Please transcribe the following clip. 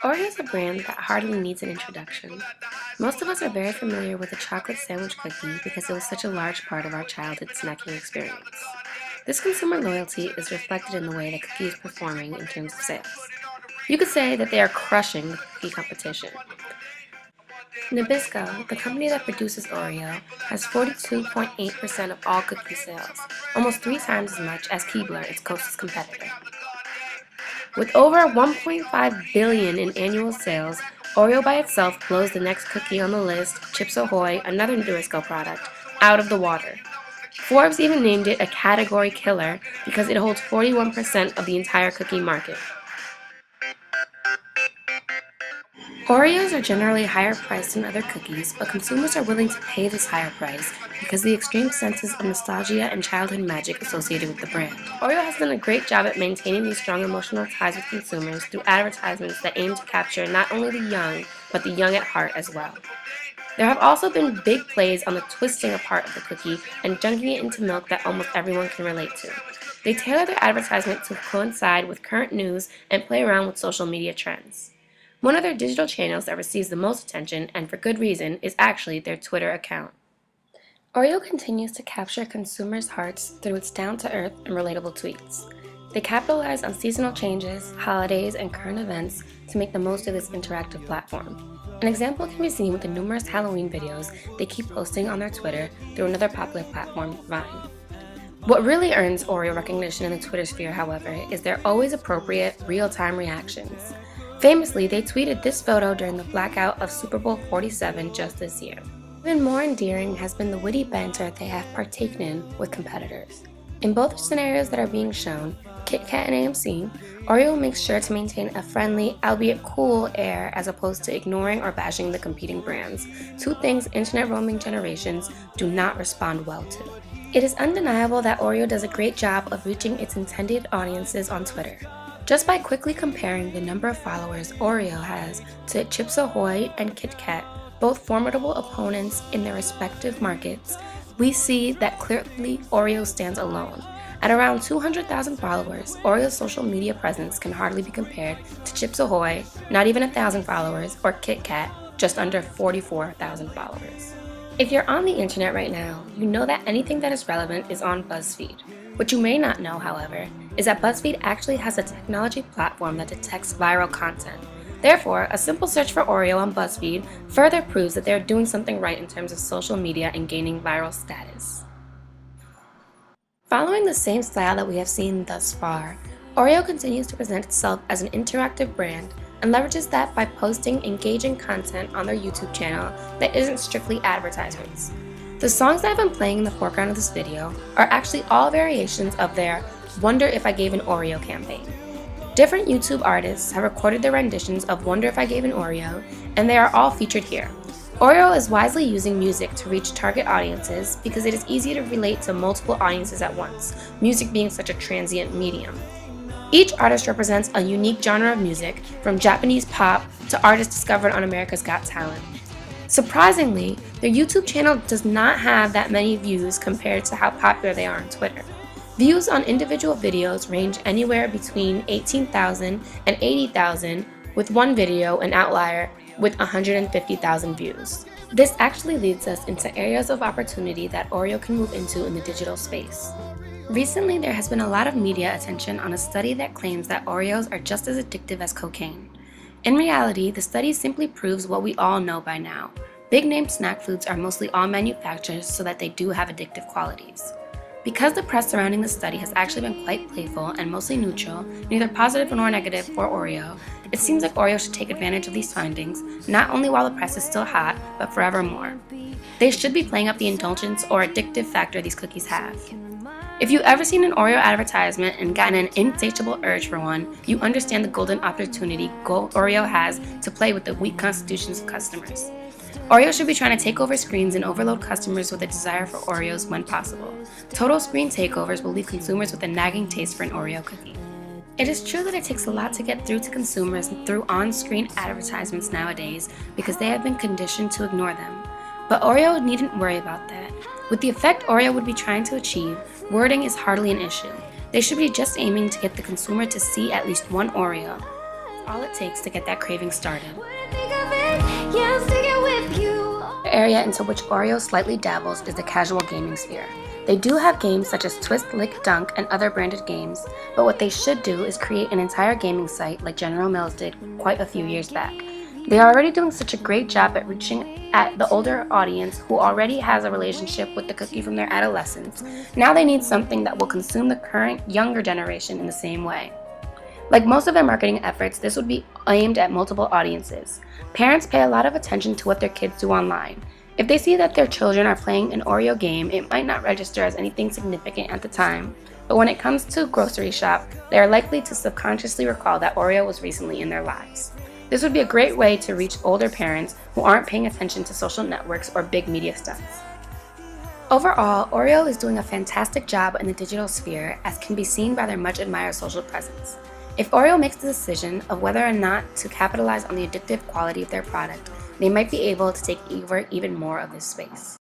Oreo is a brand that hardly needs an introduction. Most of us are very familiar with the chocolate sandwich cookie because it was such a large part of our childhood snacking experience. This consumer loyalty is reflected in the way the cookie is performing in terms of sales. You could say that they are crushing the cookie competition. Nabisco, the company that produces Oreo, has 42.8% of all cookie sales, almost 3 times as much as Keebler, its closest competitor. With over 1.5 billion in annual sales, Oreo by itself blows the next cookie on the list, Chips Ahoy, another Nabisco product, out of the water. Forbes even named it a category killer because it holds 41% of the entire cookie market. Oreos are generally higher priced than other cookies, but consumers are willing to pay this higher price because of the extreme senses of nostalgia and childhood magic associated with the brand. Oreo has done a great job at maintaining these strong emotional ties with consumers through advertisements that aim to capture not only the young, but the young at heart as well. There have also been big plays on the twisting apart of the cookie and dunking it into milk that almost everyone can relate to. They tailor their advertisement to coincide with current news and play around with social media trends. One of their digital channels that receives the most attention, and for good reason, is actually their Twitter account. Oreo continues to capture consumers' hearts through its down-to-earth and relatable tweets. They capitalize on seasonal changes, holidays, and current events to make the most of this interactive platform. An example can be seen with the numerous Halloween videos they keep posting on their Twitter through another popular platform, Vine. What really earns Oreo recognition in the Twitter sphere, however, is their always appropriate, real-time reactions. Famously, they tweeted this photo during the blackout of Super Bowl 47 just this year. Even more endearing has been the witty banter they have partaken in with competitors. In both scenarios that are being shown, Kit Kat and AMC, Oreo makes sure to maintain a friendly, albeit cool air as opposed to ignoring or bashing the competing brands, two things internet roaming generations do not respond well to. It is undeniable that Oreo does a great job of reaching its intended audiences on Twitter. Just by quickly comparing the number of followers Oreo has to Chips Ahoy and Kit Kat, both formidable opponents in their respective markets, we see that clearly Oreo stands alone. At around 200,000 followers, Oreo's social media presence can hardly be compared to Chips Ahoy, not even 1,000 followers, or Kit Kat, just under 44,000 followers. If you're on the internet right now, you know that anything that is relevant is on BuzzFeed. What you may not know, however, is that BuzzFeed actually has a technology platform that detects viral content. Therefore, a simple search for Oreo on BuzzFeed further proves that they're doing something right in terms of social media and gaining viral status. Following the same style that we have seen thus far, Oreo continues to present itself as an interactive brand and leverages that by posting engaging content on their YouTube channel that isn't strictly advertisements. The songs that have been playing in the foreground of this video are actually all variations of their Wonder If I Gave an Oreo campaign. Different YouTube artists have recorded their renditions of Wonder If I Gave an Oreo, and they are all featured here. Oreo is wisely using music to reach target audiences because it is easy to relate to multiple audiences at once, music being such a transient medium. Each artist represents a unique genre of music, from Japanese pop to artists discovered on America's Got Talent. Surprisingly, their YouTube channel does not have that many views compared to how popular they are on Twitter. Views on individual videos range anywhere between 18,000 and 80,000, with one video, an outlier, with 150,000 views. This actually leads us into areas of opportunity that Oreo can move into in the digital space. Recently, there has been a lot of media attention on a study that claims that Oreos are just as addictive as cocaine. In reality, the study simply proves what we all know by now. Big-name snack foods are mostly all manufactured so that they do have addictive qualities. Because the press surrounding the study has actually been quite playful and mostly neutral, neither positive nor negative for Oreo, it seems like Oreo should take advantage of these findings, not only while the press is still hot, but forevermore. They should be playing up the indulgence or addictive factor these cookies have. If you've ever seen an Oreo advertisement and gotten an insatiable urge for one, you understand the golden opportunity Oreo has to play with the weak constitutions of customers. Oreo should be trying to take over screens and overload customers with a desire for Oreos when possible. Total screen takeovers will leave consumers with a nagging taste for an Oreo cookie. It is true that it takes a lot to get through to consumers through on-screen advertisements nowadays because they have been conditioned to ignore them. But Oreo needn't worry about that. With the effect Oreo would be trying to achieve, wording is hardly an issue. They should be just aiming to get the consumer to see at least one Oreo. all it takes to get that craving started. The area into which Oreo slightly dabbles is the casual gaming sphere. They do have games such as Twist, Lick, Dunk, and other branded games, but what they should do is create an entire gaming site like General Mills did quite a few years back. They are already doing such a great job at reaching at the older audience who already has a relationship with the cookie from their adolescence. Now they need something that will consume the current younger generation in the same way. Like most of their marketing efforts, this would be aimed at multiple audiences. Parents pay a lot of attention to what their kids do online. If they see that their children are playing an Oreo game, it might not register as anything significant at the time, but when it comes to grocery shop, they are likely to subconsciously recall that Oreo was recently in their lives. This would be a great way to reach older parents who aren't paying attention to social networks or big media stunts. Overall, Oreo is doing a fantastic job in the digital sphere, as can be seen by their much admired social presence. If Oreo makes the decision of whether or not to capitalize on the addictive quality of their product, they might be able to take over even more of this space.